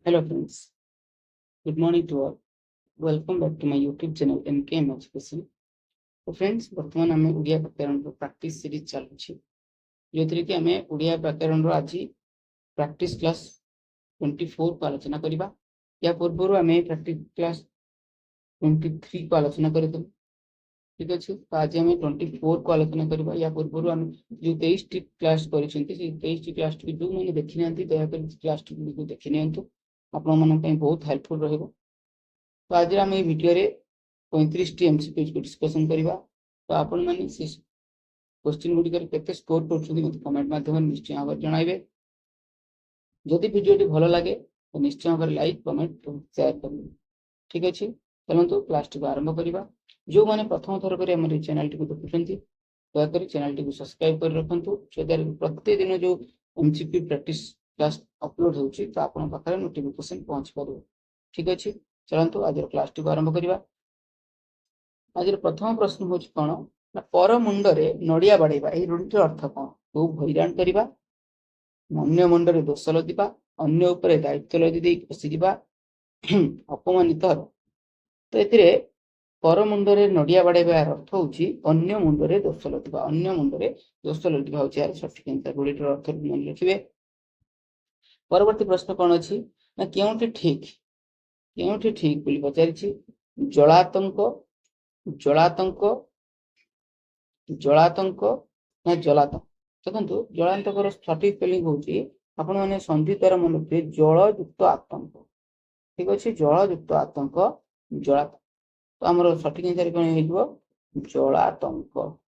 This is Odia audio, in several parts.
Hello friends, good morning to all. Welcome back to my YouTube channel MKM Education. तो फ्रेंड्स वर्तमान आम ओडिया व्याकरण प्रैक्टिस सीरीज चलुची जो कि आम ओडिया व्याकरण आज प्रैक्टिस क्लास 24 को आलोचना करबा। या पूर्व आम प्रैक्टिस क्लास 23 को आलोचना करदे। ठीक अच्छे, तो आज आम 24 को आलोचना करबा। या पूर्व आम जो 23 टी क्लास करिसेंती से 23 टी क्लास को जो मैंने देखि नांती दया कर क्लास को देखि नियंतु, आपन मन पई बहुत हेल्पफुल रहइबो। तो आज आम ये वीडियो रे 35 टी एमसीक्यू को डिस्कशन करबा। तो आपण माने से क्वेश्चन गुडी केते स्कोर करछुंती मते कमेंट माध्यम निश्चय भाव जणाइबे। जदि वीडियो टी भलो लागे तो निश्चय भाव लाइक कमेंट और शेयर करबे। ठीक अछि, चलंतु क्लास टी आरंभ करबा। जो माने प्रथम थर करे हमर चैनल टी को देखुछंती दया करी चैनल टी को सब्सक्राइब कर रखंतु, सो दैट प्रत्येक दिन जो एमसीक्यू प्रैक्टिस क्लास अपलोड होउची तो आपण पाखरे नोटिफिकेशन पहुंच पारो। ठीक अछि, चलंतु आज क्लास टी आरंभ करबा। आज प्रथम प्रश्न हूँ कौन ना पर मुंडरे नड़िया बाड़ेबा ए रूढ़िर अर्थ कौन? खूब हैरान करवा, अन्य मुंडरे दोष लदिबा, अन्य उपरे दायित्व लदी दे बसिजिबा, अपमानित हेबा। तो एथिरे पर मुंडरे नड़िया बाड़ेबा अर्थ होउची अन्य मुंडरे दोष लदिबा। अन्य मुंडरे दोष लदिबा होउची यार सठिक आंसर। रूढ़िर अर्थ मन रखिबे। परवर्ती प्रश्न कौन अछि ना केउठी ठीक बोली पचारिछि। जलातंक जलातंक जलातंक ना जलातंक। देखो जलातंकर सठिक स्पेलिंग होउची आपण माने संधि द्वारा मन रखिबे जलयुक्त आतंक। ठीक अछि, जलयुक्त आतंक जलातंक। तो हमर सठिक आंसर कोन हेइबो जलातंक।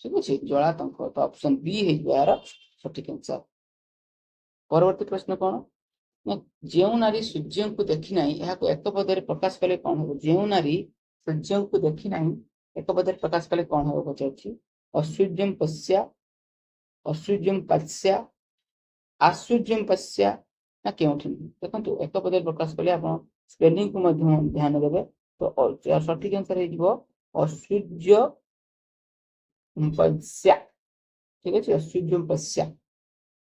ठीक अछि, जलातंक। तो ऑप्शन बी हेइबो यार सठिक आंसर। परवर्ती प्रश्न कौन ना जेउ नारी सूर्य को देखि नाही एहाको एक पदरे प्रकाश कले कौन हो? जेउ नारी सूर्य को देखि नाही एक पदरे प्रकाश कले कौन हो पचारछि। असूर्यम पश्या, असूर्यम पश्या, आसूर्यम पश्या ना केउठी। देखंतु एक पदरे प्रकाश कले आपण स्पेलिंग को मध्य ध्यान देबे। तो सठिक आंसर हेइबो असूर्य पश्या। ठीक अछि, असूर्यम पश्या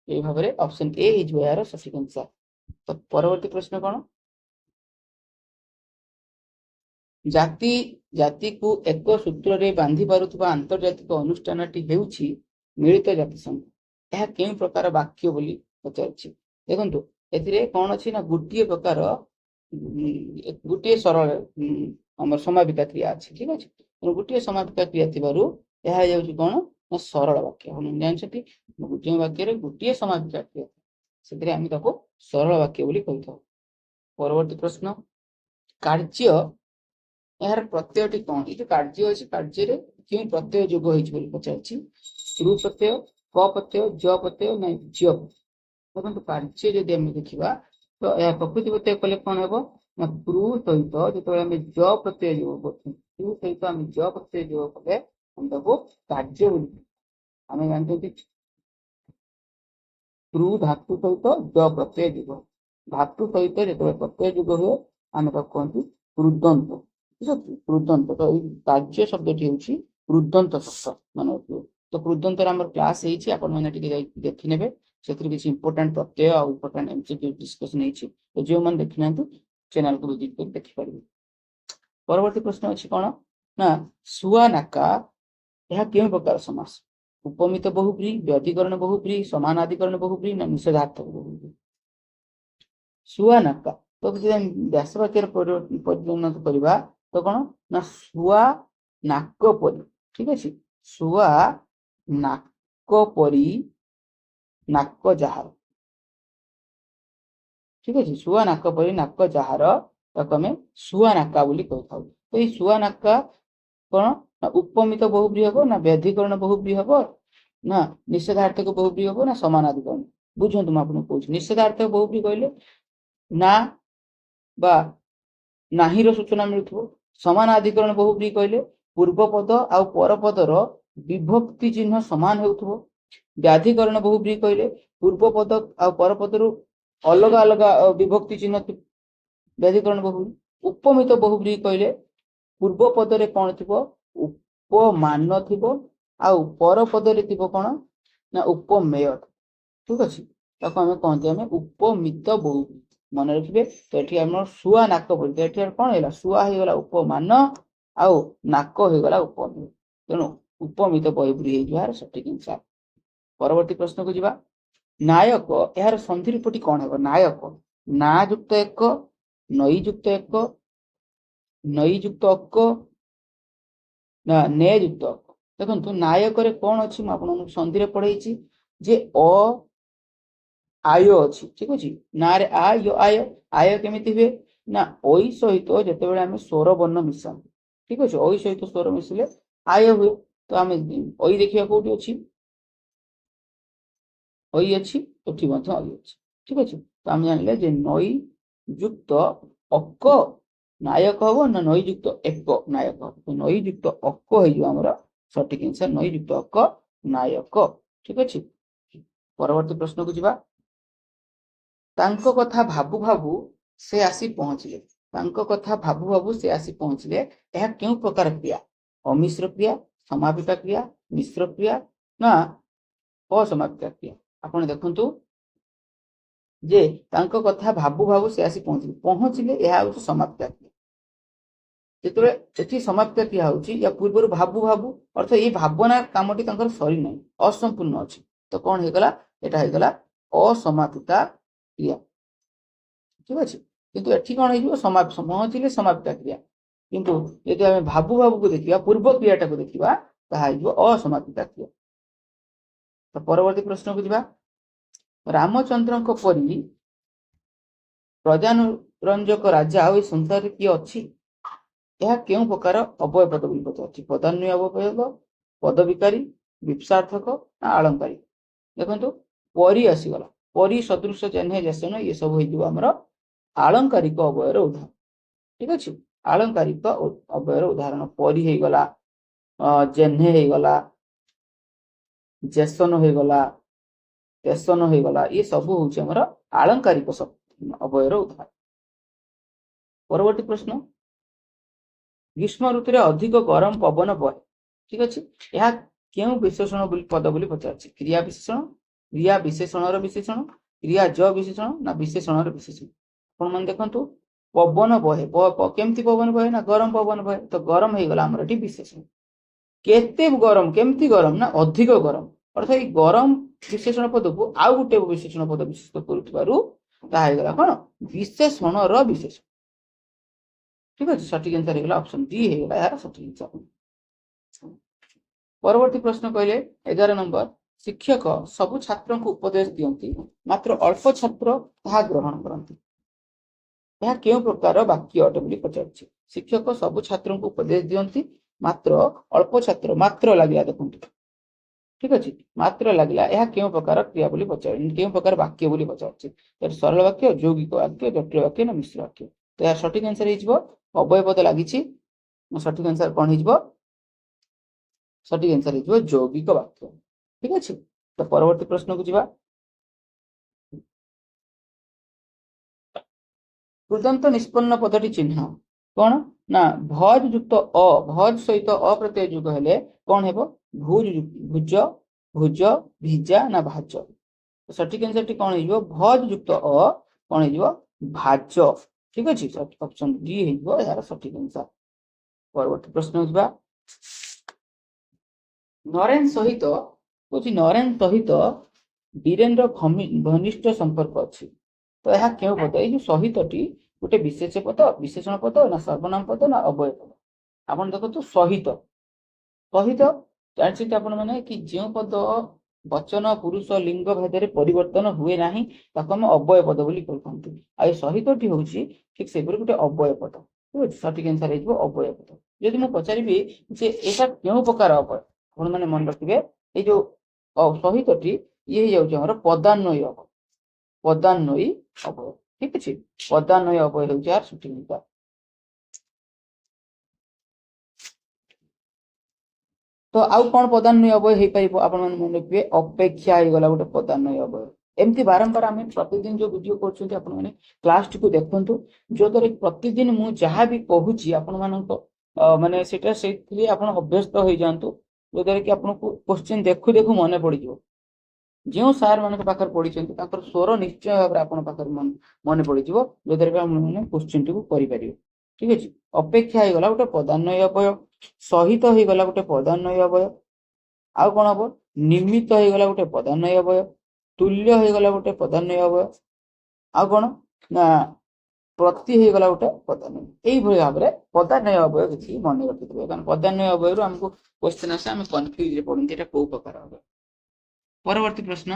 ए भाबरे ऑप्शन ए हेइबो यार सठिक आंसर। तो परवर्ती प्रश्न कौन जाति जाति को एक सूत्र रे बांधी पारुथबा आंतर्जातिक अनुष्ठानटी हेउछि मिलित जातिसंघ। यह केउ प्रकार वाक्य बोली पचारछि। देखंतु एथिरे कोन अछि ना गुटिए प्रकार गुटिए सरल हमर समापिका क्रिया अछि। ठीक अछि, गुटिए समापिका क्रिया थिबारु यह हेउछि कोन ना सरल वाक्य। हम जानछथि गुटिए वाक्य रे गुटिए समापिका क्रिया सेथिरे आमी ताको सरल वाक्य बोली कहिथाउ। परवर्ती प्रश्न कार्य यार प्रत्ययटी कौन? ये कार्य अच्छी कार्य रे क्यों प्रत्यय जोग होइछि पचारछि। रु प्रत्यय, क प्रत्यय, ज प्रत्यय ना ज्य। देखो कार्य जदि आम देखा तो यह प्रकृति प्रत्यय कले कौन हम ना प्रू सहित जो आम ज प्रत्यय जोग कर प्रू सहित आम ज प्रत्यय जोग कले हम कार्य आम जानते प्रू धातु सहित ज प्रत्यय जोग। धातु सहित जो प्रत्यय जोग हुए आम कहते रुदंत। रुदंत तो कार्य शब्द हूँ रुदंत शब्द मन रखिए। तो रुदंत क्लास देखी ने किसी इंपोर्टेंट प्रत्यय और इंपोर्टेंट एमसीक्यू डिस्कशन होती। तो जो मैंने देखी ना चैनल को विजिट कर देखिपारे। परवर्ती प्रश्न अच्छी कौन ना शुआ नाका यह क्यों प्रकार समास? उपमित बहुब्री, व्यधिकरण बहुब्री, समानाधिकरण बहुब्री ना निषेधार्थक बहुब्री। शुआ नाका तो व्यास वाक्य परिणत करवा तो कौन ना शुआ नाक परी। ठीक अच्छे, शुआ नाक परी नाक जार। ठीक अच्छे, शुआ नाक परी नाक जार ताको आम शुआ नाका बोली कहि थाउ। तो ये शुआ नाका कौन ना उपमित बहुब्री हम ना व्यधिकरण बहुब्री हम ना निषेधार्थक बहुब्री हम ना समानाधिकरण। बुझंतु मैं आपको कहूँ निषेधार्थक बहुब्री कहले ना बा नाही रो सूचना मिलुथबो। समानाधिकरण बहुब्री कहले पूर्व पद आ पर पदर विभक्ति चिन्ह समान हेउथबो। व्याधिकरण बहुब्री कहले पूर्व पद आ पर पदर अलग अलग विभक्ति चिन्ह व्याधिकरण बहुब्री। उपमित बहुब्री कहले पूर्व पदरे कौन थिबो उपमान थिबो आ पर पदरे थिबो कौन ना उपमेय। ठीक अछि, ताको आमे कहते आमे उपमित बहुब्रीहि मन रखिबे। तो एठी हमर सुआ नाक बोली तो एठी कोन हैला सुआ हे गला उपमान आउ नाक हे गला उपमित तेणु उपमित बहुब्रीहि हे जुहार सठिक आंसर। परवर्ती प्रश्न को जिबा नायक यार संधि रूपटी कौन है नायक ना युक्त एक नई युक्त एक नई युक्त अक ना ने युक्त अक देखो नायक रे कौन अच्छी मुझे संधि रे पढ़े जे अ आय अच्छी ठीक अच्छे ना रे आ यो आय आय केमिति हुए ना ओई सहित जिते आम स्वर वर्ण मिसा ठीक अच्छे ओई सहित स्वर मिसिले आय हुए तो आम ओई देखा कौटी अच्छी ओई अच्छी एठी मध्य ओई अच्छी ठीक अच्छे तो आम जानिले जे नई युक्त अक नायक हम ना नई युक्त एक नायक हम तो नई युक्त अक हो सठिक आंसर नई युक्त अक नायक ठीक अच्छे। परवर्ती प्रश्न को जिबा तांको कथा भाबु भाबु से आसी पहुंचले तांको कथा भाबु भाबु से आसी पहुंचले यह क्यों प्रकार क्रिया अमिश्र क्रिया समापित क्रिया मिश्र क्रिया ना असमापित क्रिया आपण देखंतु जे तांको कथा भाबु भाबु से आसी पहुंचले पहुंचले यह हो समाप्त क्रिया जेतबे एठी समाप्त क्रिया होची या पूर्व भाबु भाबु अर्थ ये भावना कामटी तांकर सरी नै असंपूर्ण अछि तो कोन हे गला एटा हे गला असमापित क्रिया ठीक अच्छे किंतु एठी कोन हे समाप्त पहुंचले समाप्त क्रिया किंतु यदि आम भाबु भाबु को देखिबा पूर्व क्रियाटा को देखिबा ताहा हे असमापित क्रिया। तो परवर्ती प्रश्न को जिबा रामचंद्र को परी प्रजानुरंजक राजा ओई संसार की अछि यह क्यों प्रकार अवय पद बोली पचारछि पदान्वय अवयव पदविकारी विप्सार्थक ना अलंकारी देखंतु परी आसीगला परी सदृश जन्हे जसन ये सब हो आमर आलंकारिक अवयर उदाहरण ठीक अच्छे आलंकारिक अवयर उदाहरण परी हो गला जेन्हे हो गला जेसन हो गला तेसन हो गला ये सब हूँ आमर आलंकारिक अवयर उदाहरण। परवर्ती प्रश्न ग्रीष्म ऋतु अधिक गरम पवन बहे ठीक अच्छे यह क्यों विशेषण पद बोली पचारछि क्रिया विशेषण विशेषण क्रिया ज विशेषण ना विशेषण विशेषण आपण मन देखंतु पवन बहे केमती पवन बहे ना गरम पवन बहे तो गरम हो गला हमर एठी विशेषण केते गरम केमती गरम ना अधिक गरम अर्थात ये गरम विशेषण पद को आउ गोटे विशेषण पद विशेष करुथिबारु ता हे गला कोन विशेषण विशेषण ठीक है सठिक आंसर हो गला ऑप्शन डी हो गला यार सठिक आंसर। परवर्ती प्रश्न कहले 11 नंबर शिक्षक सबु छात्र को उपदेश दियंती मात्र अल्प छात्र ताहा ग्रहण करंती यह क्यों प्रकार वाक्य अटे बोली पचारछि शिक्षक सबु छात्र को उपदेश दियंती मात्र अल्प छात्र मात्र लागला देखंतु ठीक अच्छे मात्र लागला यह क्यों प्रकार क्रिया बोली पचार क्यों प्रकार वाक्य बोली पचारछि तो सरल वाक्य यौगिक वाक्य जटिल वाक्य ना मिश्र वाक्य तो यार सठिक आंसर हो अवय पद लगी सठिक आंसर कौन हो सठिक आंसर हो यौगिक वाक्य ठीक अच्छे। तो परवर्ती प्रश्न को जिबा कृदंत निष्पन्न पदटी चिन्ह कौन ना भज युक्त अ भज सहित अ प्रत्यय युग हेले कौन हेबो भुज भुज भुज भिजा ना भाज तो सठिक आंसर टी कौन हो भज युक्त अ कौन हो भाज ठीक अच्छे ऑप्शन डी हो यार सठिक आंसर। परवर्ती प्रश्न जिबा नरेन सहित कुछ नरेन सहित वीरेन्द्र घनिष्ठ संपर्क अच्छी तो यह क्यों पद ये सहित टी गोटे विशेष पद विशेषण पद ना सर्वनाम पद ना अवय पद आपन देखो सहित सहित जानते आपण माने कि जो पद वचन पुरुष लिंग भेद परिवर्तन हुए ना हम अवय पद बोली कहते आ सहित टी हूँ ठीक से गोटे अवय पद ठीक है सठिक आंसर हो अवय पद जदि मुझे पचारि जे एटा क्यों प्रकार अवय आपण माने मन रखिबे ये जो सहित टी ये जाऊँ पदान्वयी अवय पदान्वयी अवय ठीक अच्छे पदान्वयी अवय हो यार सठिक आंसर। तो आउ कौन पदान्वयी अवय हो पाइबो आपण माने मन रखिबे अपेक्षा हो गला गोटे पदान्वयी अवय एमती बारंबार आम प्रतिदिन जो वीडियो कर आपण माने क्लास टी को देखंतु जो द्वारा प्रतिदिन मु जहाँ भी कहूची आपण मानक माने सेटा से आपण अभ्यस्त हो जांतु जो द्वारा कि आपन को क्वेश्चन देखु देखु मन पड़ जिवो ଯେଉଁ ସାର୍ ମାନଙ୍କ ପାଖରେ ପଢିଛନ୍ତି ତାଙ୍କର ସ୍ୱର ନିଶ୍ଚୟ ଭାବରେ ଆପଣଙ୍କ ପାଖରେ ମନେ ପଡିଯିବ, ଯୋଉଥିରେ କି ଆପଣ କ୍ୱେଶ୍ଚିନ୍ ଟିକୁ କରିପାରିବେ। ଠିକ ଅଛି। ଅପେକ୍ଷା ହେଇଗଲା ଗୋଟେ ପଦାନ୍ୱୟ ଅବୟ, ସହିତ ହେଇଗଲା ଗୋଟେ ପଦାନ୍ୱୟ ଅବୟ, ଆଉ କଣ ହବ, ନିମିତ୍ତ ହେଇଗଲା ଗୋଟେ ପଦାନ୍ୱୟ ଅବୟ, ତୁଲ୍ୟ ହେଇଗଲା ଗୋଟେ ପଦାନ୍ୱୟ ଅବୟ, ଆଉ କଣ ନା ପ୍ରତି ହେଇଗଲା ଗୋଟେ ପଦାନ୍ୱୟ। ଏଇଭଳି ଭାବରେ ପଦାନ୍ୱୟ ଅବୟ କିଛି ମନେ ରଖିଥିବେ, କାରଣ ପଦାନ୍ୱୟ ଅବୟରୁ ଆମକୁ କ୍ୱେଶ୍ଚିନ୍ ଆସେ, ଆମେ କନଫ୍ୟୁଜ ରେ ପଡନ୍ତି ଏଟା କୋଉ ପ୍ରକାର ହବ। ପରବର୍ତ୍ତୀ ପ୍ରଶ୍ନ,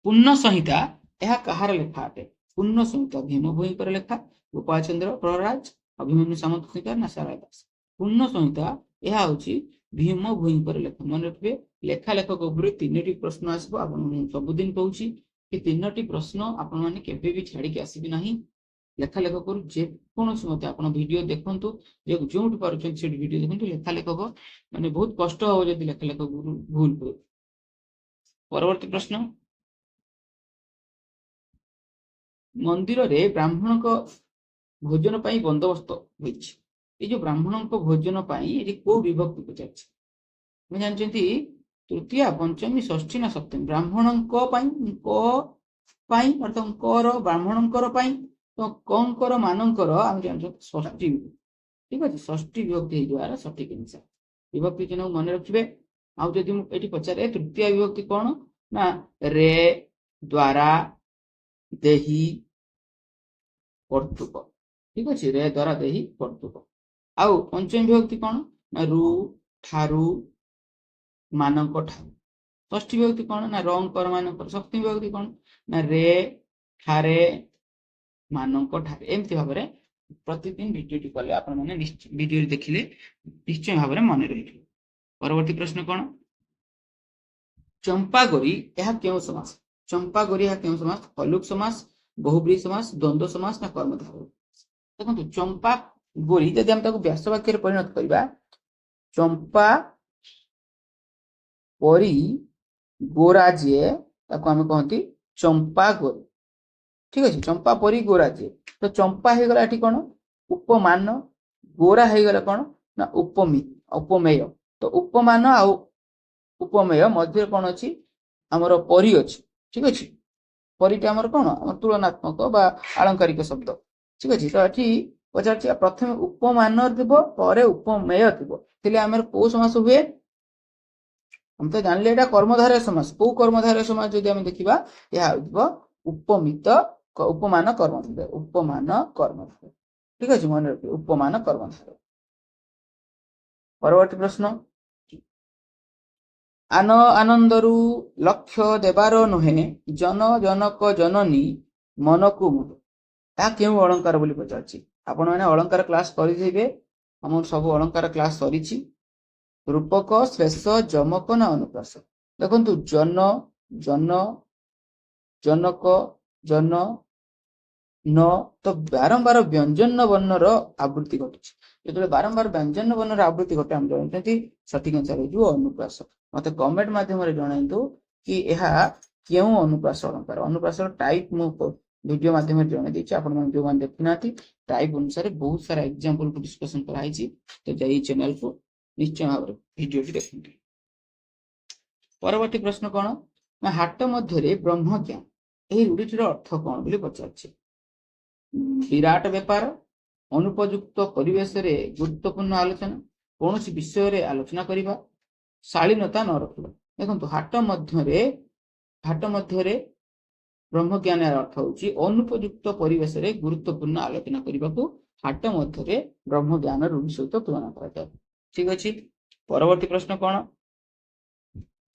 ପୂର୍ଣ୍ଣ ସଂହିତା ଏହା କାହାର ଲେଖା ଅଟେ? ପୂର୍ଣ୍ଣ ସଂହିତା ଭୀମ ଭୋଇଙ୍କର ଲେଖା, ଗୋପାଳ ଚନ୍ଦ୍ର ପ୍ରହରାଜ, ଅଭିମନ୍ୟୁ ସାମନ୍ତଙ୍କର ନା ସାରଳା ଦାସ? ପୂର୍ଣ୍ଣ ସଂହିତା ଏହା ହଉଛି ଭୀମ ଭୋଇଙ୍କର ଲେଖା। ମନେ ରଖିବେ, ଲେଖା ଲେଖକ ଉପରୁ 3ଟି ପ୍ରଶ୍ନ ଆସିବ। ଆପଣ ମୁଁ ସବୁଦିନ କହୁଛି ଏ 3ଟି ପ୍ରଶ୍ନ ଆପଣ ମାନେ କେବେ ବି ଛାଡିକି ଆସିବେ ନାହିଁ। ଲେଖା ଲେଖକରୁ ଯେକୌଣସି ମତେ ଆପଣ ଭିଡିଓ ଦେଖନ୍ତୁ, ଯୋଉଠି ପାରୁଛନ୍ତି ସେଠି ଭିଡିଓ ଦେଖନ୍ତୁ। ଲେଖା ଲେଖକ ମାନେ ବହୁତ କଷ୍ଟ ହବ ଯଦି ଲେଖା ଲେଖକ ଭୁଲ ହୁଏ। ପରବର୍ତ୍ତୀ ପ୍ରଶ୍ନ, ମନ୍ଦିରରେ ବ୍ରାହ୍ମଣଙ୍କ ଭୋଜନ ପାଇଁ ବନ୍ଦୋବସ୍ତ ହୋଇଛି। ଏଇ ଯୋଉ ବ୍ରାହ୍ମଣଙ୍କ ଭୋଜନ ପାଇଁ ଏଠି କୋଉ ବିଭକ୍ତି ପଚାରିଛି? ଆମେ ଜାଣିଛନ୍ତି ତୃତୀୟା, ପଞ୍ଚମୀ, ଷଷ୍ଠୀ ନା ସପ୍ତମୀ? ବ୍ରାହ୍ମଣଙ୍କ ପାଇଁ, କ ପାଇଁ ଅର୍ଥାତ୍ ଙ୍କର, ବ୍ରାହ୍ମଣଙ୍କର ପାଇଁ, ତ କଙ୍କର ମାନଙ୍କର ଆମେ ଜାଣିଛନ୍ତି ଷଷ୍ଠୀ। ଠିକ ଅଛି, ଷଷ୍ଠୀ ବିଭକ୍ତି ହେଇଯିବାର ସଠିକ ଆନ୍ସର। ବିଭକ୍ତି ଚିହ୍ନକୁ ମନେ ରଖିବେ। ଆଉ ଯଦି ମୁଁ ଏଠି ପଚାରେ ତୃତୀୟ ବିଭକ୍ତି କଣ, ନା ରେ, ଦ୍ଵାରା, ଦେହି, କର୍ତ୍ତୃକ। ଠିକ ଅଛି, ରେ, ଦ୍ଵାରା, ଦେହି, କର୍ତ୍ତୃକ। ଆଉ ପଞ୍ଚମୀ ବିଭକ୍ତି କଣ, ନା ରୁ, ଠାରୁ, ମାନଙ୍କ ଠାରୁ। ଷଷ୍ଠୀ ବିଭକ୍ତି କଣ, ନା ରଙ୍କର, ମାନଙ୍କର। ସପ୍ତମୀ ବିଭକ୍ତି କଣ, ନା ରେ, ଠାରେ, ମାନଙ୍କ ଠାରେ। ଏମିତି ଭାବରେ ପ୍ରତିଦିନ ଭିଡିଓଟି କଲେ ଆପଣ ମାନେ ଭିଡିଓ ଦେଖିଲେ ନିଶ୍ଚୟ ଭାବରେ ମନେ ରହିଯିବ। ପରବର୍ତ୍ତୀ ପ୍ରଶ୍ନ କଣ, ଚମ୍ପାଗରି ଏହା କେଉଁ ସମାସ? ଚମ୍ପାଗରି ଏହା କେଉଁ ସମାସ? ହଲୁକ ସମାସ, ବହୁବ୍ରୀହି ସମାସ, ଦ୍ୱନ୍ଦ୍ୱ ସମାସ ନା କର୍ମଧାରୟ? ଦେଖନ୍ତୁ, ଚମ୍ପା ଗୋରି ଯଦି ଆମେ ତାକୁ ବ୍ୟାସ ବାକ୍ୟରେ ପରିଣତ କରିବା, ଚମ୍ପା ପରି ଗୋରା ଯିଏ, ତାକୁ ଆମେ କହନ୍ତି ଚମ୍ପା ଗୋରି। ଠିକ ଅଛି, ଚମ୍ପା ପରି ଗୋରା ଯିଏ। ତ ଚମ୍ପା ହେଇଗଲା ଏଠି କଣ, ଉପମାନ। ଗୋରା ହେଇଗଲା କଣ, ନା ଉପମେୟ। ତ ଉପମାନ ଆଉ ଉପମେୟ ମଧ୍ୟରେ କଣ ଅଛି, ଆମର ପରି ଅଛି। ଠିକ ଅଛି, ପରିଟା ଆମର କଣ, ଆମର ତୁଳନାତ୍ମକ ବା ଆଳଙ୍କାରିକ ଶବ୍ଦ। ଠିକ ଅଛି, ତ ଏଠି ପଚାରୁଛି ପ୍ରଥମେ ଉପମାନ ଥିବ, ପରେ ଉପମେୟ ଥିବ, ଥିଲେ ଆମର କୋଉ ସମାସ ହୁଏ? ଆମେ ତ ଜାଣିଲେ ଏଇଟା କର୍ମଧାରୟ ସମାସ। କୋଉ କର୍ମଧାରୟ ସମାସ ଯଦି ଆମେ ଦେଖିବା, ଏହା ହେଉଥିବ ଉପମିତ, ଉପମାନ କର୍ମଧାରୟ, ଉପମାନ କର୍ମଧାରୟ। ଠିକ ଅଛି, ମନେ ରଖିବେ, ଉପମାନ କର୍ମଧାରୟ। ପରବର୍ତ୍ତୀ ପ୍ରଶ୍ନ, ଆନନ୍ଦରୁ ଲକ୍ଷ୍ୟ ଦେବାର ନୁହେଁ, ଜନକ ଜନନୀ ମନକୁ ମୋହ। ତାହା କେଉଁ ଅଳଙ୍କାର ବୋଲି ପଚାରୁଛି? ଆପଣ ମାନେ ଅଳଙ୍କାର କ୍ଲାସ କରିଥିବେ, ଆମର ସବୁ ଅଳଙ୍କାର କ୍ଲାସ ସରିଛି। ରୂପକ, ଶ୍ଲେଷ, ଯମକ ନା ଅନୁପ୍ରାସ? ଦେଖନ୍ତୁ, ଜନକ, ଜନ, ନ, ତ ବାରମ୍ବାର ବ୍ୟଞ୍ଜନ ବର୍ଣ୍ଣର ଆବୃତ୍ତି ଘଟୁଛି। ଯେତେବେଳେ ବାରମ୍ବାର ବ୍ୟଞ୍ଜନ ବର୍ଣ୍ଣର ଆବୃତ୍ତି ଘଟେ, ଆମେ ଜାଣିଛନ୍ତି ସଠିକ ଆନ୍ସର ହେଇଯିବ ଅନୁପ୍ରାସ। ମତେ କମେଣ୍ଟ ମାଧ୍ୟମରେ ଜଣାନ୍ତୁ କି ଏହା କେଉଁ ଅନୁପ୍ରାସ ଅଳଙ୍କାର। ଅନୁପ୍ରାସର ଟାଇପ ମୁଁ ଭିଡିଓ ମାଧ୍ୟମରେ ଜଣାଇ ଦେଇଛି, ଆପଣମାନେ ଯୋଉମାନେ ଦେଖିନାହାନ୍ତି ଟାଇପ ଅନୁସାରେ ବହୁତ ସାରା ଏକ୍ସାମ୍ପଲ କୁ ଡିସ୍କସନ କରାଯାଇଛି। ତ ଯାଇ ଏଇ ଚ୍ୟାନେଲକୁ ନିଶ୍ଚୟ ଭାବରେ ଭିଡିଓଟି ଦେଖନ୍ତୁ। ପରବର୍ତ୍ତୀ ପ୍ରଶ୍ନ କଣ, ନା ହାଟ ମଧ୍ୟରେ ବ୍ରହ୍ମଜ୍ଞାନ ଏହି ରୂଢିଟିର ଅର୍ଥ କଣ ବୋଲି ପଚାରୁଛି? ବିରାଟ ବେପାର, ଅନୁପଯୁକ୍ତ ପରିବେଶରେ ଗୁରୁତ୍ୱପୂର୍ଣ୍ଣ ଆଲୋଚନା, କୌଣସି ବିଷୟରେ ଆଲୋଚନା କରିବା, ଶାଳୀନତା ନ ରଖିବା। ଦେଖନ୍ତୁ, ହାଟ ମଧ୍ୟରେ ବ୍ରହ୍ମଜ୍ଞାନର ଅର୍ଥ ହଉଛି ଅନୁପଯୁକ୍ତ ପରିବେଶରେ ଗୁରୁତ୍ୱପୂର୍ଣ୍ଣ ଆଲୋଚନା କରିବାକୁ ହାଟ ମଧ୍ୟରେ ବ୍ରହ୍ମଜ୍ଞାନ ରୂଢି ସହିତ ତୁଳନା କରାଯାଏ। ଠିକ ଅଛି, ପରବର୍ତ୍ତୀ ପ୍ରଶ୍ନ କଣ,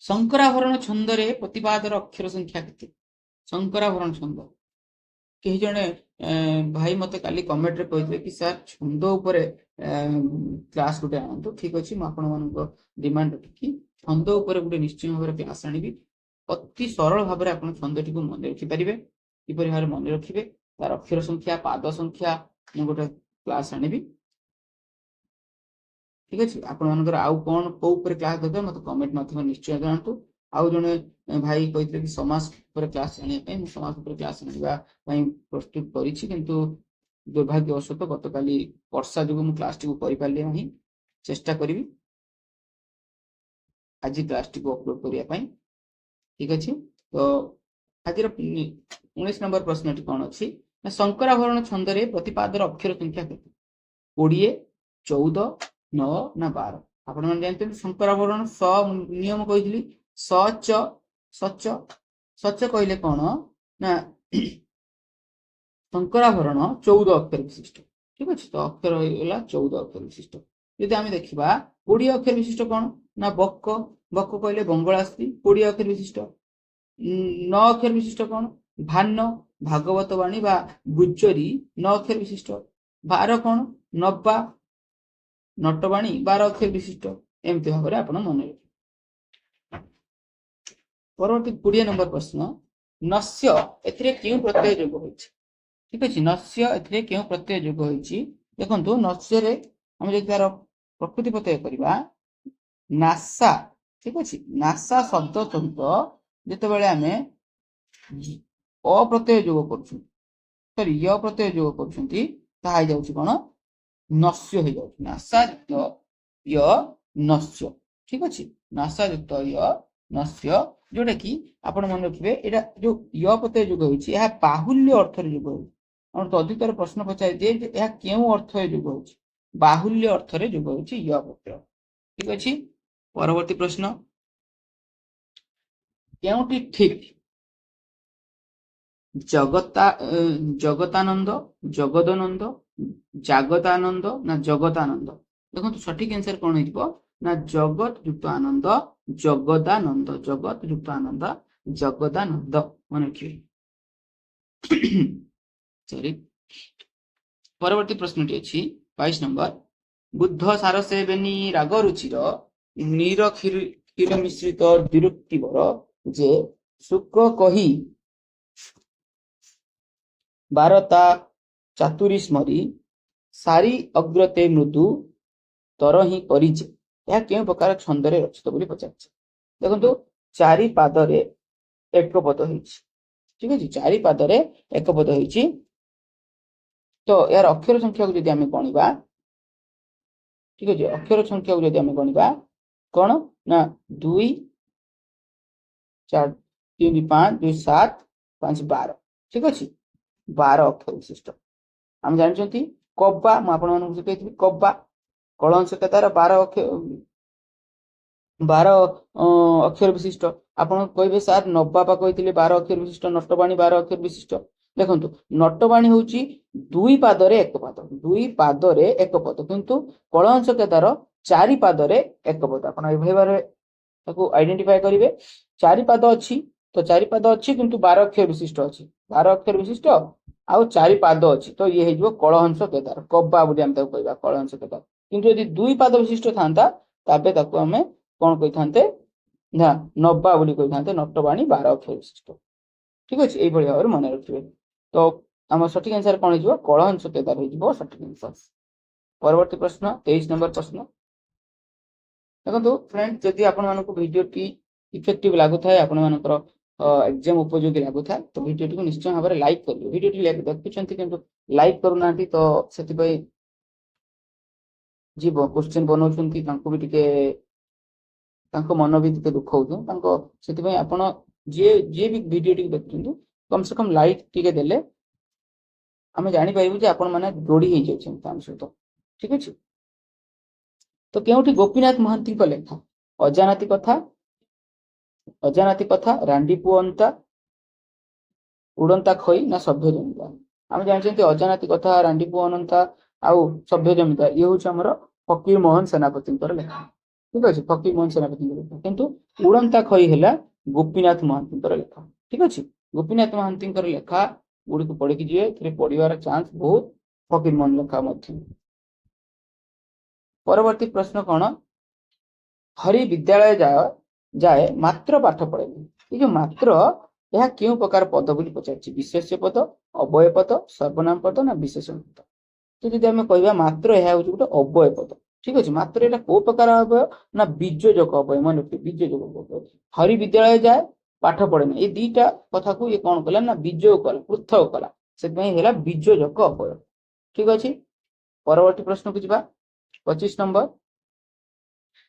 ଶଙ୍କରାଭରଣ ଛନ୍ଦରେ ପ୍ରତିପାଦର ଅକ୍ଷର ସଂଖ୍ୟା କେତେ? ଶଙ୍କରାଭରଣ ଛନ୍ଦ, କେହି ଜଣେ ଭାଇ ମତେ କାଲି କମେଣ୍ଟରେ କହିଥିଲେ କି ସାର୍ ଛନ୍ଦ ଉପରେ କ୍ଲାସ ଗୋଟେ ଆଣନ୍ତୁ। ଠିକ ଅଛି, ମୁଁ ଆପଣମାନଙ୍କ ଡିମାଣ୍ଡ ରଖିକି ଛନ୍ଦ ଉପରେ ଗୋଟେ ନିଶ୍ଚୟ ଭାବରେ କ୍ଲାସ ଆଣିବି। ଅତି ସରଳ ଭାବରେ ଆପଣ ଛନ୍ଦଟିକୁ ମନେ ରଖିପାରିବେ। କିପରି ଭାବରେ ମନେ ରଖିବେ, ତାର ଅକ୍ଷର ସଂଖ୍ୟା, ପାଦ ସଂଖ୍ୟା ମୁଁ ଗୋଟେ କ୍ଲାସ ଆଣିବି। ଠିକ ଅଛି, ଆପଣମାନଙ୍କର ଆଉ କଣ କୋଉ ଉପରେ କ୍ଲାସ ଦରକାର ମତେ କମେଣ୍ଟ ମାଧ୍ୟମରେ ନିଶ୍ଚୟ ଜଣାନ୍ତୁ। ଆଉ ଜଣେ ଭାଇ କହିଥିଲେ କି ସମାଜ ଉପରେ କ୍ଲାସ ଆଣିବା ପାଇଁ, ମୁଁ ସମାଜ ଉପରେ କ୍ଲାସ ଆଣିବା ପାଇଁ ପ୍ରସ୍ତୁତ କରିଛି, କିନ୍ତୁ ଦୁର୍ଭାଗ୍ୟବଶତଃ ଗତକାଲି ବର୍ଷା ଯୋଗୁଁ ମୁଁ କ୍ଲାସଟିକୁ କରିପାରିଲି ନାହିଁ। ଚେଷ୍ଟା କରିବି ଆଜି କ୍ଲାସଟିକୁ ଅପଲୋଡ କରିବା ପାଇଁ। ठीक अच्छे। तो आज 19 नंबर प्रश्न कौन अच्छी शंकराभरण छंदे प्रतिपादर अक्षर संख्या के 20 14 9 ना 12 आपण मैंने जानते शंकराभरण स नियम कही सच सच सच कहले कौन ना शंकराभरण 14 अक्षर विशिष्ट ठीक अच्छे। तो अक्षर होगा 14 अक्षर विशिष्ट। यदि आम देखा 20 अक्षर विशिष्ट कौन ना बक बक कहले बंगला स्त्री 20 अक्षर विशिष्ट। 9 अक्षर विशिष्ट कौन भान भागवत वाणी बा गुज्जरी 9 अक्षर विशिष्ट। 12 कौन नब्बा नटवाणी 12 अक्षर विशिष्ट। एमती भाव में आप मन रखिए। परवर्ती 20 नंबर प्रश्न नस्य एथिरे क्यों प्रत्यय जोग होइछि ठीक अच्छे। नस्य एथिरे क्यों प्रत्यय जोग होइछि देखंतु नस्य रे हम जे तार प्रकृति प्रत्यय करबा नासा ठीक अच्छे। नासा शब्द सहित जितेबाला आम अप्रत्यय जोग कर सॉरी य प्रत्यय जोग कर कौन नस्य हो जाଉଛି नासा युक्त य नस्य ठीक अच्छे। नासा युक्त य नस्य जोटा कि आपण मन रखिए एटा जो य प्रत्यय जोग होइछि यह बाहुल्य अर्थ रे जोग होइछि। हम तो अधिकतर प्रश्न पचारि दिए जे यह केउ अर्थ रे जोग होइछि बाहुल्य अर्थ रे जोग होइछि य प्रत्यय ठीक अच्छे। परवर्ती प्रश्न केउटी ठीक जगता जगतानंद जगदानंद जागतानंद ना जगतानंद देखो सठिक आंसर कौन हो ना जगत युक्त आनंद जगदानंद जगत युक्त आनंद जगदानंद मन रखिए सॉरी। परवर्ती प्रश्नटी अच्छी 22 नंबर बुद्ध सारसेबेनी राग रुचिर नीर क्षीर मिश्रित विरुक्तिवर जे सुख कही बारता चातुरी स्मरी सारी अग्रते मृदु तरही करिजे यह केउं प्रकार छंदरे रचित बोली पचारछि। देखंतु चारि पादरे एक पद होइछि ठीक अछि। चारि पादरे एक पद होइछि तो यार अक्षर संख्या को यदि आमे गणिबा ठीक अछि। अक्षर संख्या को यदि आमे गणिबा कोन ना 2 4 3 5 2 7 5 12 ठीक अछि। 12 अक्षर विशिष्ट हम जानछंती कब्बा म आपण मानक सिखैथि कब्बा कलंस के तार 12 अक्षर 12 अक्षर विशिष्ट। आपण कहबे सर नब्बापा कहिथिले 12 अक्षर विशिष्ट नटवाणी 12 अक्षर विशिष्ट। देखंतु नटवाणी होउची दुई पादरे एक पद दुई पादरे एक पद किंतु कलंस के तार चारि पादरे एक पद आपण ए भाइबारे ताको आइडेंटिफाई करिवे। चारि पाद अछि तो चारि पाद अछि किंतु 12 अक्षर विशिष्ट अछि 12 अक्षर विशिष्ट आउ चारि पाद अछि तो ये हेजबो कलहंस केदार कब्बा बोली हम ताको कहबा कलहंस केदार। किंतु यदि दुई पाद विशिष्ट थांता ताबे ताको हमें कोन कहि थांते ना नब्बा बोली कहि थांते नटवाणी 12 अक्षर विशिष्ट ठीक अछि। एई भली भाबरे मन रखिबे। तो हम सठिक आंसर कोन हेजबो कलहंस केदार हेजबो सठिक आंसर। परवर्ती प्रश्न 23 नंबर प्रश्न देखो फ्रेंड जदि आपण मानको वीडियो टी इफेक्टिव लागु थाए आपण मानकर एग्जाम उपयोगी लागु थाए तो वीडियो टी को निश्चय भाबरे लाइक करियो। वीडियो टी देखुछंती किंतु लाइक करू नांती तो सेति पई जी क्वेश्चन बनौछंती तांको भी टिके तांको मन भी टिके दुख होउछ तांको सेति पई आपण जे जे भी वीडियो टी देखुछंती कम से कम लाइक टिके देले हमें जानि पाइबु जे आपण माने जोड़ी हे जाउछंती ताम सहित ठीक अछि। तो केउठी गोपीनाथ महांती को लेखा अजानाती कथा रांडी पुअंता उड़ंता खई ना सभ्य जमिता हम जानते अजानाती कथा रांडी पुअंता आउ सभ्य जमिता ये हूँ हमर फकीर मोहन सेनापति लेखा ठीक अच्छे। फकीर मोहन सेनापति लेखा किंतु उड़ंता खई है गोपीनाथ महांती लेखा ठीक अच्छे। गोपीनाथ महांती लेखा गुड़ी को पढ़ी जी पढ़ार चांस बहुत फकीर मोहन लेखा मध्य। परवर्ती प्रश्न कौन हरि विद्यालय जाए मात्र पाठ पढ़े ये जो मात्र यह क्यों प्रकार पद बोली पचार विशेष्य पद अव्यय पद सर्वनाम पद ना विशेषण पद। तो जब आम कह मात्र यह हूँ गोटे अव्यय पद ठीक अच्छे। मात्र यहाँ कौ प्रकार अव्यय ना बीजोजक अव्यय मन रखिए बीजोजक अव्यय हरि विद्यालय जाए पाठ पढ़े ना ये दीटा कथा को ये कौन कला ना बीजोग कला पृथक कला से बीजोजक अव्यय ठीक अच्छे। परवर्ती प्रश्न को जी 25 नंबर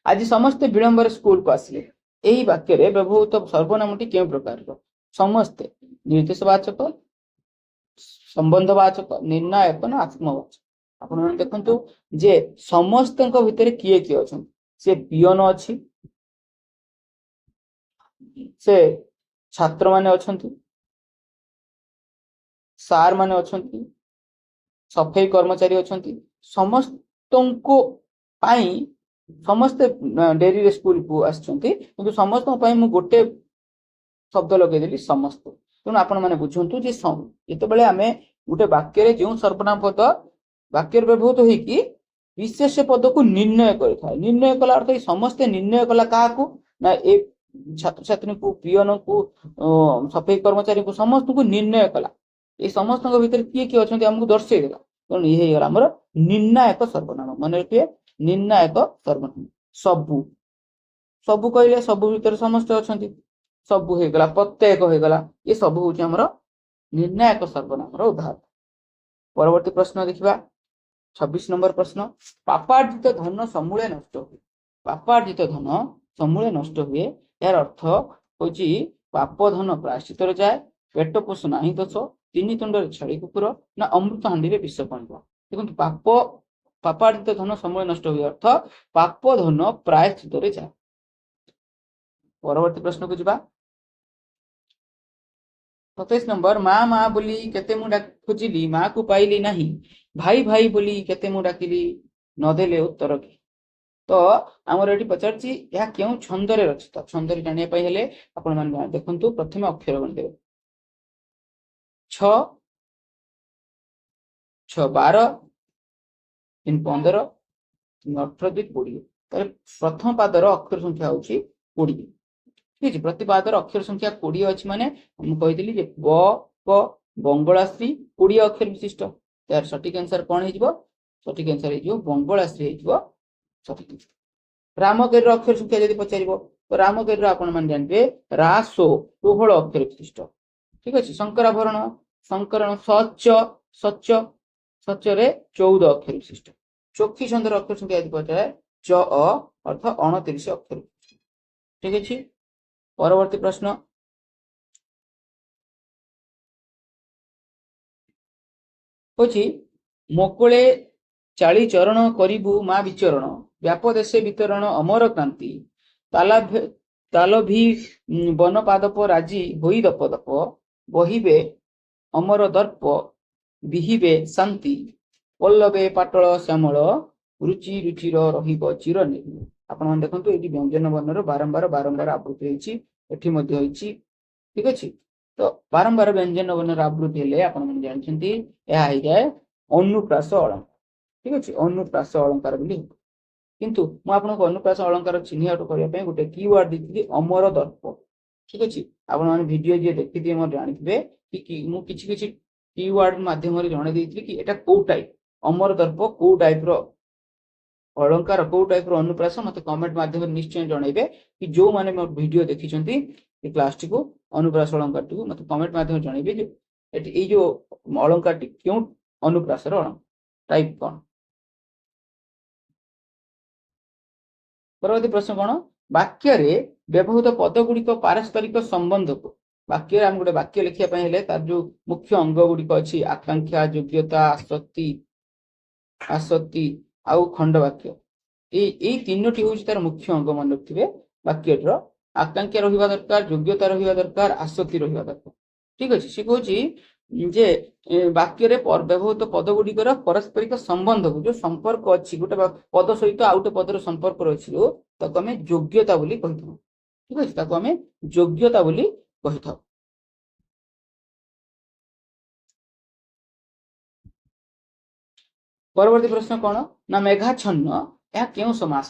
आज समस्ते विलंबर स्कूल को आसिले ଏହି ବାକ୍ୟରେ ବ୍ୟବହୃତ ସର୍ବନାମଟି କେଉଁ ପ୍ରକାରର? ସମସ୍ତେ ନିର୍ଦ୍ଦେଶବାଚକ, ସମ୍ବନ୍ଧବାଚକ, ନିର୍ଣ୍ଣାୟକ ନା ଆତ୍ମବାଚକ? ଆପଣମାନେ ଦେଖନ୍ତୁ ଯେ ସମସ୍ତଙ୍କ ଭିତରେ କିଏ କିଏ ଅଛନ୍ତି? ସେ ପିଅନ ଅଛି, ସେ ଛାତ୍ର ମାନେ ଅଛନ୍ତି, ସାର୍ ମାନେ ଅଛନ୍ତି, ସଫେଇ କର୍ମଚାରୀ ଅଛନ୍ତି। ସମସ୍ତଙ୍କୁ ପାଇଁ ସମସ୍ତେ ଡେରିରେ ସ୍କୁଲକୁ ଆସିଛନ୍ତି, କିନ୍ତୁ ସମସ୍ତଙ୍କ ପାଇଁ ମୁଁ ଗୋଟେ ଶବ୍ଦ ଲଗେଇଦେଲି ସମସ୍ତେ। ତେଣୁ ଆପଣମାନେ ବୁଝନ୍ତୁ ଯେ ଯେତେବେଳେ ଆମେ ଗୋଟେ ବାକ୍ୟରେ ଯେଉଁ ସର୍ବନାମ ପଦ ବାକ୍ୟରେ ବ୍ୟବହୃତ ହେଇକି ବିଶେଷ ପଦକୁ ନିର୍ଣ୍ଣୟ କରିଥାଏ, ନିର୍ଣ୍ଣୟ କଲା ଅର୍ଥ ସମସ୍ତେ ନିର୍ଣ୍ଣୟ କଲା କାହାକୁ ନା ଏ ଛାତ୍ରଛାତ୍ରୀଙ୍କୁ, ପିଅନଙ୍କୁ, ସଫେଇ କର୍ମଚାରୀଙ୍କୁ ସମସ୍ତଙ୍କୁ ନିର୍ଣ୍ଣୟ କଲା। এই ସମସ୍ତଙ୍କ ଭିତରେ କିଏ କିଏ ଅଛନ୍ତି ଆମକୁ ଦର୍ଶେଇଦେଲା। ତେଣୁ ଇଏ ହେଇଗଲା ଆମର ନିର୍ଣ୍ଣାୟକ ସର୍ବନାମ। ମନେ ରଖିବେ, ନିର୍ଣ୍ଣାୟକ ସର୍ବନାମ। ସବୁ, ସବୁ କହିଲେ ସବୁ ଭିତରେ ସମସ୍ତେ ଅଛନ୍ତି, ସବୁ ହେଇଗଲା, ପ୍ରତ୍ୟେକ ହେଇଗଲା। ଏ ସବୁ ହଉଛି ଆମର ନିର୍ଣ୍ଣାୟକ ସର୍ବନାମର ଉଦାହରଣ। ପରବର୍ତ୍ତୀ ପ୍ରଶ୍ନ ଦେଖିବା, 26 ନମ୍ବର ପ୍ରଶ୍ନ। ପାପାର୍ଜିତ ଧନ ସମୂଳେ ନଷ୍ଟ ହୁଏ। ପାପାର୍ଜିତ ଧନ ସମୂଳେ ନଷ୍ଟ ହୁଏ, ଏହାର ଅର୍ଥ ହଉଛି ପାପ ଧନ ପ୍ରାୟଶ୍ଚିତରେ ଯାଏ, ପେଟ ପୋଷ ନାହିଁ ଦୋଷ, ତିନି ତୁଣ୍ଡରେ ଛେଳି କୁକୁର, ନା ଅମୃତ ହାଣ୍ଡିରେ ବିଷ ପଣିବ। ଦେଖନ୍ତୁ ପାପାର୍ଜିତ ଧନ ସମୂଳେ ନଷ୍ଟ ହୁଏ ଅର୍ଥ ପାପ ଧନ ପ୍ରାୟଶ୍ଚିତରେ ଯାଏ। ପରବର୍ତ୍ତୀ ପ୍ରଶ୍ନକୁ ଯିବା, 27 ନମ୍ବର। ମା ମା ବୋଲି କେତେ ମୁଁ ଖୋଜିଲି, ମାକୁ ପାଇଲି ନାହିଁ, ଭାଇ ଭାଇ ବୋଲି କେତେ ମୁଁ ଡାକିଲି, ନଦେଲେ ଉତ୍ତର କି? ତ ଆମର ଏଠି ପଚାରିଛି ଏହା କେଉଁ ଛନ୍ଦରେ ରଚିତ? ଛନ୍ଦରେ ଜାଣିବା ପାଇଁ ହେଲେ ଆପଣମାନେ ଦେଖନ୍ତୁ, ପ୍ରଥମେ ଅକ୍ଷର ଗଣିଦେବେ। 6 6 12, 3 15, 18 2 20। ତାହେଲେ ପ୍ରଥମ ପାଦର ଅକ୍ଷର ସଂଖ୍ୟା ହଉଛି 20। ঠিক ଅଛି, ପ୍ରତି ପାଦର ଅକ୍ଷର ସଂଖ୍ୟା 20 ଅଛି। ମାନେ ମୁଁ କହିଥିଲି ଯେ ବ ପ ବଙ୍ଗଳାଶ୍ରୀ 20 ଅକ୍ଷର ବିଶିଷ୍ଟ। ତାର ସଠିକ ଆନ୍ସର କଣ ହେଇଯିବ? ସଠିକ ଆନ୍ସର ହେଇଯିବ ବଙ୍ଗଳାଶ୍ରୀ ହେଇଯିବ ସଠିକ ଆନ୍ସର। ରାମଗିରିର ଅକ୍ଷର ସଂଖ୍ୟା ଯଦି ପଚାରିବ ତ ରାମଗିରିର ଆପଣ ମାନେ ଜାଣିବେ ରାସୋ 16 ଅକ୍ଷର ବିଶିଷ୍ଟ। ঠিক ଅଛି, ଶଙ୍କରାଭରଣ ଶଙ୍କରଣ ସଚ ସଚ ସଚରେ 14 ଅକ୍ଷର ବିଶିଷ୍ଟ। ଚୋଖୀ ଛନ୍ଦର ଅକ୍ଷର ସଂଖ୍ୟା ଯଦି ପଚାରେ ଚ ଅର୍ଥ 29 ଅକ୍ଷର। ঠিক ଅଛି, পরবর্তী প্রশ্ন। হচ্ছে মোকলে চাଳି চରଣ କରିବୁ ମା ବିଚରଣ, ବ୍ୟାପ ଦେଶେ ବିତରଣ ଅମର କ୍ରାନ୍ତି, ତାଲଭି ବନ ପାଦପ ରାଜି ହୋଇ ଦପ ଦପ, ବହିବେ ଅମର ଦର୍ପ ବିହିବେ ଶାନ୍ତି, ପଲ୍ଲବେ ପାଟଳ ଶ୍ୟାମଳ, ରୁଚି ରୁଚିର ରହିବ ଚିର ନିର୍ମଳ। ଆପଣମାନେ ଦେଖନ୍ତୁ ଏଠି ବ୍ୟଞ୍ଜନ ବର୍ଣ୍ଣର ବାରମ୍ବାର ବାରମ୍ବାର ଆବୃତ୍ତି ହେଇଛି, ଏଠି ମଧ୍ୟ ହେଇଛି। ঠিক ଅଛି, ତ ବାରମ୍ବାର ବ୍ୟଞ୍ଜନ ବର୍ଣ୍ଣର ଆବୃତ୍ତି ହେଲେ ଆପଣମାନେ ଜାଣିଛନ୍ତି ଏହା ହେଇଯାଏ ଅନୁପ୍ରାସ ଅଳଙ୍କାର। ঠিক ଅଛି, ଅନୁପ୍ରାସ ଅଳଙ୍କାର ବୋଲି। କିନ୍ତୁ ମୁଁ ଆପଣଙ୍କୁ ଅନୁପ୍ରାସ ଅଳଙ୍କାର ଚିହ୍ନିବାଟ କରିବା ପାଇଁ ଗୋଟେ କିୱାର୍ଡ ଦେଇଥିଲି ଅମର ଦର୍ପ। ঠিক ଅଛି, ଆପଣମାନେ ଭିଡିଓ ଯିଏ ଦେଖିଥିବେ ମୋର ଜାଣିଥିବେ କି ମୁଁ କିଛି କିଛି କିୱାର୍ଡ ମାଧ୍ୟମରେ ଜଣେଇ ଦେଇଥିଲି କି ଏଟା କୋଉ ଟାଇପ ଅମର ଦର୍ପ, କୋଉ ଟାଇପର ଅଳଙ୍କାର, କୋଉ ଟାଇପର ଅନୁପ୍ରାସ। ମତେ କମେଣ୍ଟ ମାଧ୍ୟମରେ ନିଶ୍ଚୟ ଜଣେଇବେ କି ଯୋଉମାନେ ମୋ ଭିଡିଓ ଦେଖିଛନ୍ତି ଏ କ୍ଲାସଟିକୁ, ଅନୁପ୍ରାସ ଅଳଙ୍କାରଟିକୁ ମତେ କମେଣ୍ଟ ମାଧ୍ୟମରେ ଜଣେଇବେ ଯେ ଏଇ ଯୋଉ ଅଳଙ୍କାରଟି କେଉଁ ଅନୁପ୍ରାସର ଟାଇପ କଣ। ପରବର୍ତ୍ତୀ ପ୍ରଶ୍ନ କଣ? ବାକ୍ୟରେ ବ୍ୟବହୃତ ପଦ ଗୁଡିକ ପାରସ୍ପରିକ ସମ୍ବନ୍ଧକୁ, ବାକ୍ୟରେ ଆମେ ଗୋଟେ ବାକ୍ୟ ଲେଖିବା ପାଇଁ ହେଲେ ତାର ଯୋଉ ମୁଖ୍ୟ ଅଙ୍ଗ ଗୁଡିକ ଅଛି ଆକାଂକ୍ଷା, ଯୋଗ୍ୟତା, ଆସକ୍ତି ଆଉ ଖଣ୍ଡ ବାକ୍ୟ, ଏଇ ତିନୋଟି ହଉଛି ତାର ମୁଖ୍ୟ ଅଙ୍ଗ। ମନେ ରଖିଥିବେ, ବାକ୍ୟଟିର ଆକାଂକ୍ଷା ରହିବା ଦରକାର, ଯୋଗ୍ୟତା ରହିବା ଦରକାର, ଆସକ୍ତି ରହିବା ଦରକାର। ঠিক ଅଛି, ସେ କହୁଛି ଯେ ବାକ୍ୟରେ ବ୍ୟବହୃତ ପଦ ଗୁଡିକର ପାରସ୍ପରିକ ସମ୍ବନ୍ଧକୁ, ଯୋଉ ସମ୍ପର୍କ ଅଛି ଗୋଟେ ପଦ ସହିତ ଆଉ ଗୋଟେ ପଦର ସମ୍ପର୍କ ରହିଛି ତାକୁ ଆମେ ଯୋଗ୍ୟତା ବୋଲି କହିଥାଉ। ঠিক ଅଛି, ତାକୁ ଆମେ ଯୋଗ୍ୟତା ବୋଲି କହିଥାଉ। ପରବର୍ତ୍ତୀ ପ୍ରଶ୍ନ କଣ ନା ମେଘାଚ୍ଛନ୍ନ ଏହା କେଉଁ ସମାସ?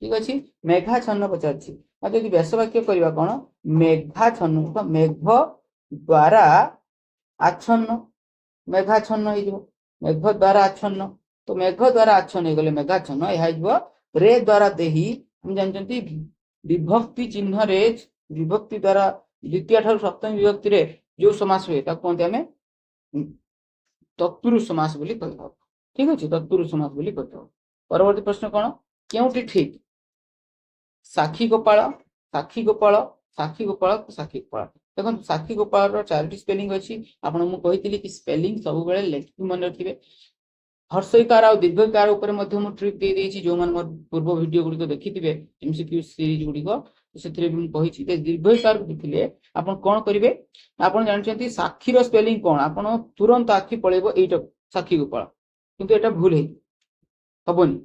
ঠিক ଅଛି, ମେଘାଚ୍ଛନ୍ନ ପଚାରିଛି। ଆଉ ଯଦି ବ୍ୟାସ ବାକ୍ୟ କରିବା କଣ? ମେଘାଚ୍ଛନ୍ନ, ମେଘ ଦ୍ଵାରା ଆଚ୍ଛନ୍ନ, ମେଘାଚ୍ଛନ୍ନ ହେଇଯିବ। ମେଘ ଦ୍ଵାରା ଆଚ୍ଛନ୍ନ, ତ ମେଘ ଦ୍ଵାରା ଆଚ୍ଛନ୍ନ ହେଇଗଲେ ମେଘାଚ୍ଛନ୍ନ। ଏହା ହେଇଯିବ ରେ ଦ୍ଵାରା ଦେହି। ଆମେ ଜାଣିଛନ୍ତି ବିଭକ୍ତି ଚିହ୍ନରେ, ବିଭକ୍ତି ଦ୍ଵାରା ଦ୍ୱିତୀୟ ଠାରୁ ସପ୍ତମୀ ବିଭକ୍ତିରେ ଯୋଉ ସମାସ ହୁଏ ତାକୁ କୁହନ୍ତି ଆମେ ତତ୍ପୁରୁଷ ସମାସ ବୋଲି କହିଥାଉ। ঠিক ଅଛି, ତତ୍ପୁରୁଷ ସମାସ ବୋଲି କହିଥାଉ। ପରବର୍ତ୍ତୀ ପ୍ରଶ୍ନ କଣ? କେଉଁଟି ଠିକ? ସାକ୍ଷୀ ଗୋପାଳ, ସାକ୍ଷୀ ଗୋପାଳ, ସାକ୍ଷୀ ଗୋପାଳ, ସାକ୍ଷୀ ଗୋପାଳ। ଦେଖନ୍ତୁ ସାକ୍ଷୀ ଗୋପାଳର 4ଟି ସ୍ପେଲିଂ ଅଛି। ଆପଣ ମୁଁ କହିଥିଲି କି ସ୍ପେଲିଂ ସବୁବେଳେ ଲେଖିକି ମନେ ରଖିବେ। ହର୍ଷଇକାର ଆଉ ଦୀର୍ଘଇକାର ଉପରେ ମଧ୍ୟ ମୁଁ ଟ୍ରିକ୍ ଦେଇଦେଇଛି। ଯୋଉମାନେ ମୋର ପୂର୍ବ ଭିଡିଓ ଗୁଡ଼ିକ ଦେଖିଥିବେ MCQ ସିରିଜ ଗୁଡ଼ିକ, ସେଥିରେ ମୁଁ କହିଛି ଯେ ଦୀର୍ଘଇକାର ଦେଖିଲେ ଆପଣ କଣ କରିବେ। ଆପଣ ଜାଣିଛନ୍ତି ସାକ୍ଷୀର ସ୍ପେଲିଂ କଣ, ଆପଣ ତୁରନ୍ତ ଆଖି ପଳେଇବ ଏଇଟା ସାକ୍ଷୀ ଗୋପାଳ, କିନ୍ତୁ ଏଟା ଭୁଲ ହବନି।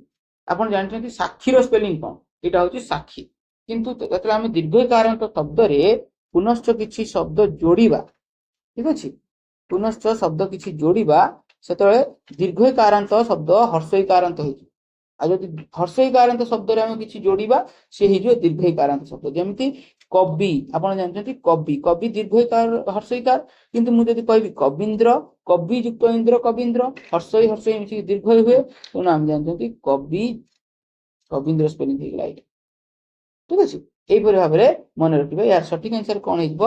ଆପଣ ଜାଣିଛନ୍ତି ସାକ୍ଷୀର ସ୍ପେଲିଂ କଣ, ଏଇଟା ହଉଛି ସାକ୍ଷୀ। କିନ୍ତୁ ଯେତେବେଳେ ଆମେ ଦୀର୍ଘଇକାରାନ୍ତ ଶବ୍ଦରେ ପୁନଶ୍ଚ କିଛି ଶବ୍ଦ ଯୋଡ଼ିବା, ଠିକ ଅଛି, ପୁନଶ୍ଚ ଶବ୍ଦ କିଛି ଯୋଡ଼ିବା, ସେତେବେଳେ ଦୀର୍ଘଇକାରାନ୍ତ ଶବ୍ଦ ହର୍ଷଇକାରାନ୍ତ ହେଇଯିବ। ଆଉ ଯଦି ହର୍ଷଇକାରାନ୍ତ ଶବ୍ଦରେ ଆମେ କିଛି ଯୋଡ଼ିବା, ସେ ହେଇଯିବ ଦୀର୍ଘଇକାରାନ୍ତ ଶବ୍ଦ। ଯେମିତି କବି, ଆପଣ ଜାଣିଛନ୍ତି କବି, କବି ଦୀର୍ଘଇକାର ହର୍ଷଇକାର। କିନ୍ତୁ ମୁଁ ଯଦି କହିବି କବୀନ୍ଦ୍ର, କବି ଯୁକ୍ତ ଇନ୍ଦ୍ର କବୀନ୍ଦ୍ର, ହର୍ଷଇ ହର୍ଷଇ ମିଶିକି ଦୀର୍ଘ ହୁଏ, ତେଣୁ ଆମେ ଜାଣିଛନ୍ତି କବି କବୀନ୍ଦ୍ର ସ୍ପେଲିଂ ହେଇଗଲା ଏଇଟା। ଠିକ ଅଛି, এইপରି ଭାବରେ ମନେ ରଖିବେ। ଏହାର ସଠିକ ଆନ୍ସର କଣ ହେଇଯିବ,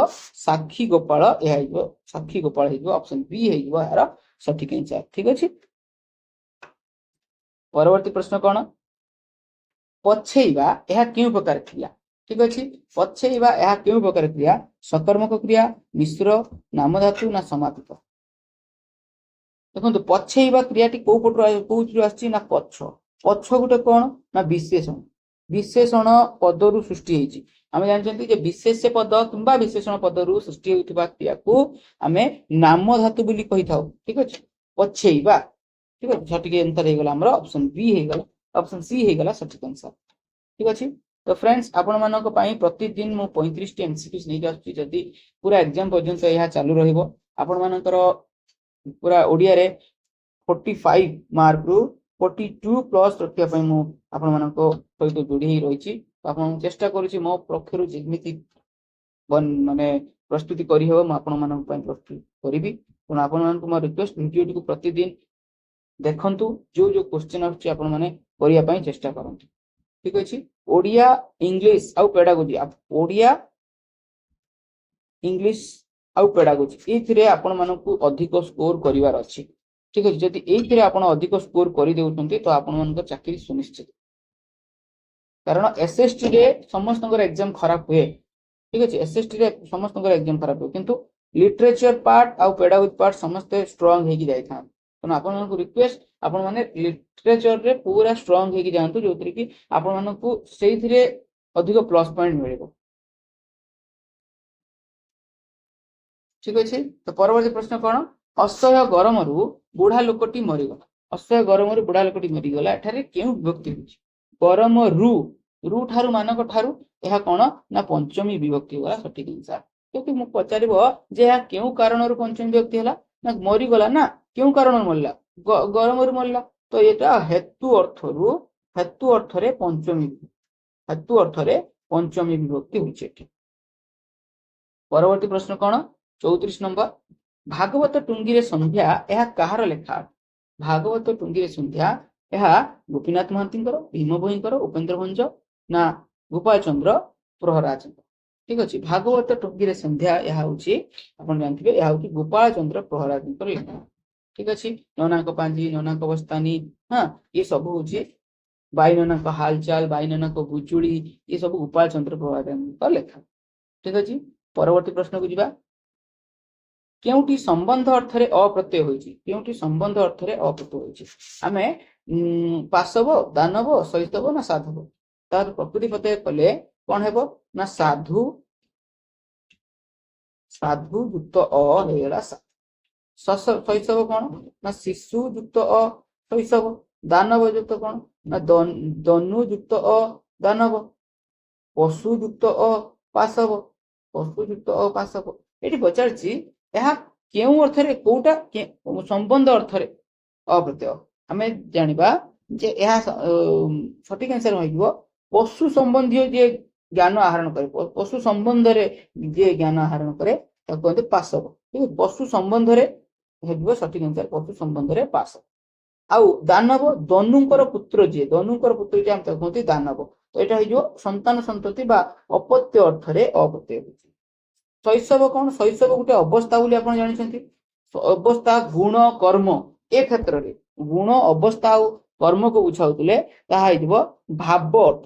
ସାକ୍ଷୀ ଗୋପାଳ। ଏହା ହେଇଯିବ ସାକ୍ଷୀ ଗୋପାଳ ହେଇଯିବ, ଅପସନ ବି ହେଇଯିବ ଏହାର ସଠିକ ଆନ୍ସର। ଠିକ ଅଛି, ପରବର୍ତ୍ତୀ ପ୍ରଶ୍ନ କଣ, ପଛେଇବା ଏହା କେଉଁ ପ୍ରକାର କ୍ରିୟା। ଠିକ ଅଛି, ପଛେଇବା ଏହା କେଉଁ ପ୍ରକାର କ୍ରିୟା, ସକର୍ମକ କ୍ରିୟା, ମିଶ୍ର, ନାମଧାତୁ ନା ସମାପିତ। ଦେଖନ୍ତୁ ପଛେଇବା କ୍ରିୟାଟି କୋଉଥିରୁ ଆସିଛି ନା ପଛ। ପଛ ଗୋଟେ କଣ ନା ବିଶେଷଣ, ବିଶେଷଣ ପଦରୁ ସୃଷ୍ଟି ହେଇଛି। ଆମେ ଜାଣିଛନ୍ତି ଯେ ବିଶେଷ ପଦ କିମ୍ବା ବିଶେଷଣ ପଦରୁ ସୃଷ୍ଟି ହେଉଥିବା କ୍ରିୟାକୁ ଆମେ ନାମଧାତୁ ବୋଲି କହିଥାଉ। ଠିକ ଅଛି, ପଛେଇବା। ଠିକ ଅଛି, ସଠିକ ଆନ୍ସର ହେଇଗଲା ଆମର ଅପସନ ବି ହେଇଗଲା, ଅପସନ ସି ହେଇଗଲା ସଠିକ ଆନ୍ସର। ଠିକ ଅଛି, ତ ଫ୍ରେଣ୍ଡସ୍ ଆପଣମାନଙ୍କ ପାଇଁ ପ୍ରତିଦିନ ମୁଁ 35ଟି MCQs ନେଇକି ଆସୁଛି। ଯଦି ପୁରା ଏକ୍ସାମ ପର୍ଯ୍ୟନ୍ତ ଏହା ଚାଲୁ ରହିବ, ଆପଣମାନଙ୍କର ପୁରା ଓଡ଼ିଆରେ 45 ମାର୍କରୁ 42 ପ୍ଲସ୍ ରଖିବା ପାଇଁ ମୁଁ ଆପଣମାନଙ୍କ ସହିତ ଯୋଡ଼ି ହେଇ ରହିଛି। ଆପଣ ଚେଷ୍ଟା କରୁଛି ମୋ ପକ୍ଷରୁ ଯେମିତି ମାନେ ପ୍ରସ୍ତୁତି କରିହେବ ମୁଁ ଆପଣମାନଙ୍କ ପାଇଁ ପ୍ରସ୍ତୁତି କରିବି। ତେଣୁ ଆପଣମାନଙ୍କୁ ମୋ ରିକ୍ୱେଷ୍ଟ, ଭିଡ଼ିଓଟିକୁ ପ୍ରତିଦିନ ଦେଖନ୍ତୁ, ଯୋଉ କ୍ୱେଶ୍ଚିନ୍ ଆସୁଛି ଆପଣମାନେ କରିବା ପାଇଁ ଚେଷ୍ଟା କରନ୍ତୁ। ଠିକ ଅଛି, ଓଡ଼ିଆ ଇଂଲିଶ ଆଉ ପେଡାଗୋଜି, ଓଡ଼ିଆ ଇଂଲିଶ ଆଉ ପେଡାଗୋଜି ଏଇଥିରେ ଆପଣମାନଙ୍କୁ ଅଧିକ ସ୍କୋର କରିବାର ଅଛି। ଠିକ ଅଛି, ଯଦି ଏଇଥିରେ ଆପଣ ଅଧିକ ସ୍କୋର କରିଦେଉଛନ୍ତି ତ ଆପଣମାନଙ୍କର ଚାକିରି ସୁନିଶ୍ଚିତ। କାରଣ SST ରେ ସମସ୍ତଙ୍କର ଏକ୍ସାମ ଖରାପ ହୁଏ। ଠିକ ଅଛି, SST ରେ ସମସ୍ତଙ୍କର ଏକ୍ସାମ ଖରାପ ହୁଏ, କିନ୍ତୁ ଲିଟରେଚର ପାର୍ଟ ଆଉ ପେଡାଗୋଜି ପାର୍ଟ ସମସ୍ତେ ଷ୍ଟ୍ରଙ୍ଗ ହେଇକି ଯାଇଥାନ୍ତି। ତେଣୁ ଆପଣମାନଙ୍କୁ ରିକ୍ୱେଷ୍ଟ, ଆପଣମାନେ ଲିଟରେଚରରେ ପୁରା ଷ୍ଟ୍ରଙ୍ଗ ହେଇକି ଯାଆନ୍ତୁ, ଯୋଉଥିରେ କି ଆପଣମାନଙ୍କୁ ସେଇଥିରେ ଅଧିକ ପ୍ଲସ୍ ପଏଣ୍ଟ ମିଳିବ। ଠିକ ଅଛି, ତ ପରବର୍ତ୍ତୀ ପ୍ରଶ୍ନ କଣ, ଅସହ୍ୟ ଗରମରୁ ବୁଢା ଲୋକଟି ମରିଗଲା। ଅସହ୍ୟ ଗରମରୁ ବୁଢା ଲୋକଟି ମରିଗଲା, ଏଠାରେ କେଉଁ ବିଭକ୍ତି ହେଉଛି। ଗରମରୁ, ରୁ ଠାରୁ ମାନଙ୍କ ଠାରୁ, ଏହା କଣ ନା ପଞ୍ଚମୀ ବିଭକ୍ତି ହେଲା ସଠିକ ଆନ୍ସର। କିନ୍ତୁ ମୁଁ ପଚାରିବ ଯେ ଏହା କେଉଁ କାରଣରୁ ପଞ୍ଚମୀ ବିଭକ୍ତି ହେଲା, ନା ମରିଗଲା ନା କେଉଁ କାରଣରୁ ମରିଲା, ଗରମରୁ ମରିଲା, ତ ଏଟା ହେତୁ ଅର୍ଥରୁ, ହେତୁ ଅର୍ଥରେ ପଞ୍ଚମୀ, ହେତୁ ଅର୍ଥରେ ପଞ୍ଚମୀ ବିଭକ୍ତି ହେଉଛି ଏଠି। ପରବର୍ତ୍ତୀ ପ୍ରଶ୍ନ କଣ, 34 ନମ୍ବର, ଭାଗବତ ଟୁଙ୍ଗିରେ ସନ୍ଧ୍ୟା ଏହା କାହାର ଲେଖା। ଭାଗବତ ଟୁଙ୍ଗିରେ ସନ୍ଧ୍ୟା ଏହା ଗୋପୀନାଥ ମହାନ୍ତିଙ୍କର, ଭୀମ ଭୋଇଙ୍କର, ଉପେନ୍ଦ୍ର ଭଞ୍ଜ ନା ଗୋପାଳ ଚନ୍ଦ୍ର ପ୍ରହରାଜଙ୍କ। ଠିକ ଅଛି, ଭାଗବତ ଟୁଙ୍ଗିରେ ସନ୍ଧ୍ୟା ଏହା ହଉଛି, ଆପଣ ଜାଣିଥିବେ ଏହା ହଉଛି ଗୋପାଳ ଚନ୍ଦ୍ର ପ୍ରହରାଜଙ୍କର ଲେଖା। ଠିକ ଅଛି, ନନାଙ୍କ ପାଞ୍ଜି, ନନାଙ୍କ ବସ୍ତାନୀ, ହଁ, ଏ ସବୁ ହଉଛି ବାଇ ନନାଙ୍କ ହାଲଚାଲ, ବାଇ ନନାଙ୍କ ଗୁଜୁଳି, ଏ ସବୁ ଗୋପାଳ ଚନ୍ଦ୍ର ପ୍ରହରାଜଙ୍କ ଲେଖା। ଠିକ ଅଛି, ପରବର୍ତ୍ତୀ ପ୍ରଶ୍ନକୁ ଯିବା। କେଉଁଠି ସମ୍ବନ୍ଧ ଅର୍ଥରେ ଅପ୍ରତ୍ୟୟ ହୋଇଛି, କେଉଁଠି ସମ୍ବନ୍ଧ ଅର୍ଥରେ ଅପ୍ରତ୍ୟୟ ହୋଇଛି। ଆମେ ପାଶବ, ଦାନବ, ଶୈଶବ ନା ସାଧବ, ତାର ପ୍ରକୃତି ପ୍ରତ୍ୟୟ କଲେ କଣ ହେବ ନା ସାଧୁ, ସାଧୁ ଯୁକ୍ତ ଅ ହେଇଗଲା ଶୈଶବ କଣ ନା ଶିଶୁ ଯୁକ୍ତ ଅ ଶୈଶବ, ଦାନବ ଯୁକ୍ତ କଣ ନା ଦନୁ ଯୁକ୍ତ ଅ ଦାନବ, ପଶୁ ଯୁକ୍ତ ଅ ପାଶବ, ପଶୁ ଯୁକ୍ତ ଅ ପାଶବ। ଏଠି ପଚାରିଛି ଏହା କେଉଁ ଅର୍ଥରେ, କୋଉଟା ସମ୍ବନ୍ଧ ଅର୍ଥରେ ଅପ୍ରତ୍ୟୟ। ଆମେ ଜାଣିବା ଯେ ଏହା ସଠିକ ଆନ୍ସର ହୋଇଯିବ ପଶୁ ସମ୍ବନ୍ଧୀୟ ଯିଏ ଜ୍ଞାନ ଆହରଣ କରେ, ପଶୁ ସମ୍ବନ୍ଧରେ ଯିଏ ଜ୍ଞାନ ଆହରଣ କରେ ତାକୁ କୁହନ୍ତି ପାଶବ। ଠିକ ଅଛି, ପଶୁ ସମ୍ବନ୍ଧରେ ହେଇଯିବ ସଠିକ ଆନ୍ସର, ପଶୁ ସମ୍ବନ୍ଧରେ ପାଶବ। ଆଉ ଦାନବ, ଦନୁଙ୍କର ପୁତ୍ର ଯିଏ, ଦନୁଙ୍କର ପୁତ୍ର ଯିଏ ଆମେ ତାକୁ କୁହନ୍ତି ଦାନବ। ତ ଏଇଟା ହେଇଯିବ ସନ୍ତାନ ସନ୍ତତି ବା ଅପତ୍ୟ ଅର୍ଥରେ ଅପ୍ରତ୍ୟୟ ହେଉଛି। ଶୈଶବ କଣ, ଶୈଶବ ଗୋଟେ ଅବସ୍ଥା ବୋଲି ଆପଣ ଜାଣିଛନ୍ତି। ଅବସ୍ଥା, ଗୁଣ, କର୍ମ, ଏ କ୍ଷେତ୍ରରେ ଗୁଣ, ଅବସ୍ଥା ଆଉ କର୍ମକୁ ବୁଝାଉଥିଲେ ତାହା ହେଇଯିବ ଭାବ ଅର୍ଥ।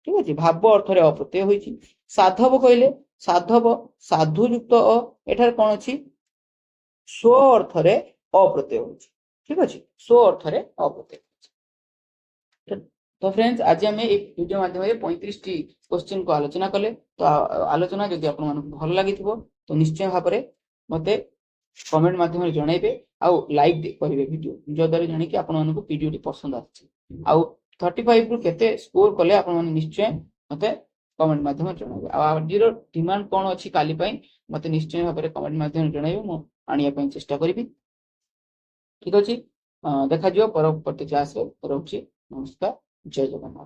ଠିକ ଅଛି, ଭାବ ଅର୍ଥରେ ଅପ୍ରତ୍ୟୟ ହୋଇଛି। साधव कहले साधव साधु युक्त अ एठार कौन अच्छी स्व अर्थ रे अप्रत्यय होछि ठीक अछि स्व अर्थ रे अप्रत्यय तो फ्रेंड्स आज आम वीडियो माध्यम 35 टी क्वेश्चन को आलोचना कले तो आलोचना जदि आपन मन भल लागि तो निश्चय भाव में मते कमेंट माध्यम जनइबे आउ लाइक करेंगे वीडियो जो द्वारा जानी कि आपण मानक वीडियो पसंद आछि आउ 35 रु केते स्कोर कले आपण माने निश्चय मते कमेंट माध्यम जनइबे आ आजिर डिमांड कोन अछि काली पई मते निश्चय भाव में कमेंट माध्यम जनइबे मो आनिया पई चेष्टा करिबी ठीक अछि देखा जियो परवर्ती क्लास रे रहउछि नमस्कार जय जगन्नाथ।